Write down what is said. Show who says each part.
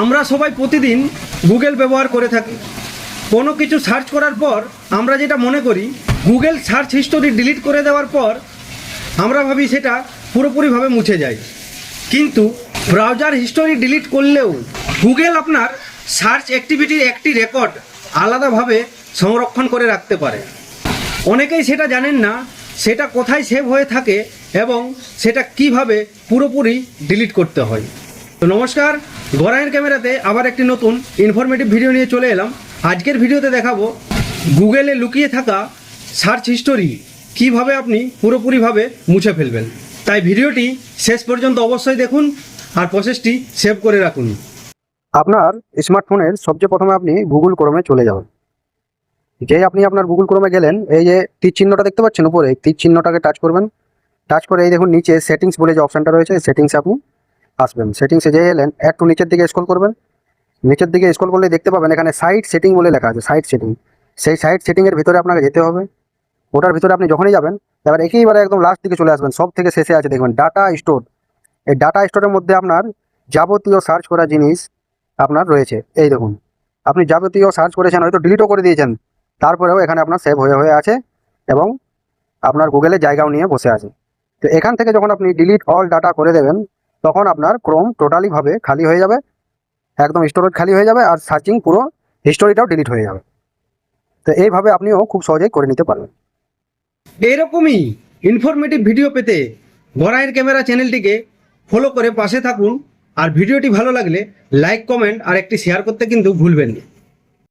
Speaker 1: আমরা সবাই প্রতিদিন গুগল ব্যবহার করে থাকি। কোনো কিছু সার্চ করার পর আমরা যেটা মনে করি, গুগল সার্চ হিস্টোরি ডিলিট করে দেওয়ার পর আমরা ভাবি সেটা পুরোপুরিভাবে মুছে যায়। কিন্তু ব্রাউজার হিস্টোরি ডিলিট করলেও গুগল আপনার সার্চ অ্যাক্টিভিটির একটি রেকর্ড আলাদাভাবে সংরক্ষণ করে রাখতে পারে। অনেকেই সেটা জানেন না সেটা কোথায় সেভ হয়ে থাকে এবং সেটা কিভাবে পুরোপুরি ডিলিট করতে হয়। তো নমস্কার, গরাইয়ের ক্যামেরাতে আবার একটি নতুন ইনফরমেটিভ ভিডিও নিয়ে চলে এলাম। আজকের ভিডিওতে দেখাবো গুগলে লুকিয়ে থাকা সার্চ হিস্টোরি কিভাবে আপনি পুরোপুরিভাবে মুছে ফেলবেন। তাই ভিডিওটি শেষ পর্যন্ত অবশ্যই দেখুন আর প্রসেসটি সেভ করে রাখুন।
Speaker 2: আপনার স্মার্টফোনের সবচেয়ে প্রথমে আপনি গুগল ক্রোমে চলে যাবেন। যেই আপনি আপনার গুগল ক্রোমে গেলেন, এই যে তীর চিহ্নটা দেখতে পাচ্ছেন উপরে, এই তীর চিহ্নটাকে টাচ করবেন। টাচ করে এই দেখুন নিচে সেটিংস বলে যে অপশানটা রয়েছে, সেটিংসে আপনি আসবেন। সেটিংসে যে এলেন, একটু নিচের দিকে স্ক্রল করবেন। নিচের দিকে স্ক্রল করলে দেখতে পাবেন এখানে সাইট সেটিং বলে লেখা আছে, সাইট সেটিং। সেই সাইট সেটিংয়ের ভিতরে আপনাকে যেতে হবে। ওটার ভিতরে আপনি যখনই যাবেন, এবার একেবারে একদম লাস্ট দিকে চলে আসবেন। সব থেকে শেষে আছে দেখবেন ডাটা স্টোর। এই ডাটা স্টোরের মধ্যে আপনার যাবতীয় সার্চ করা জিনিস আপনার রয়েছে। এই দেখুন, আপনি যাবতীয় সার্চ করেছেন, হয়তো ডিলিটও করে দিয়েছেন, তারপরেও এখানে আপনার সেভ হয়ে আছে এবং আপনার গুগলে জায়গাও নিয়ে বসে আছে। তো এখান থেকে যখন আপনি ডিলিট অল ডাটা করে দেবেন, তখন আপনার ক্রোম টোটালিভাবে খালি হয়ে যাবে, একদম স্টোরেজ খালি হয়ে যাবে, আর সার্চিং পুরো হিস্টোরিটাও ডিলিট হয়ে যাবে। তো এইভাবে আপনিও খুব সহজেই করে নিতে পারবেন।
Speaker 1: এরকমই ইনফরমেটিভ ভিডিও পেতে গরাইয়ের ক্যামেরা চ্যানেলটিকে ফলো করে পাশে থাকুন। আর ভিডিওটি ভালো লাগলে লাইক, কমেন্ট আর একটি শেয়ার করতে কিন্তু ভুলবেন না।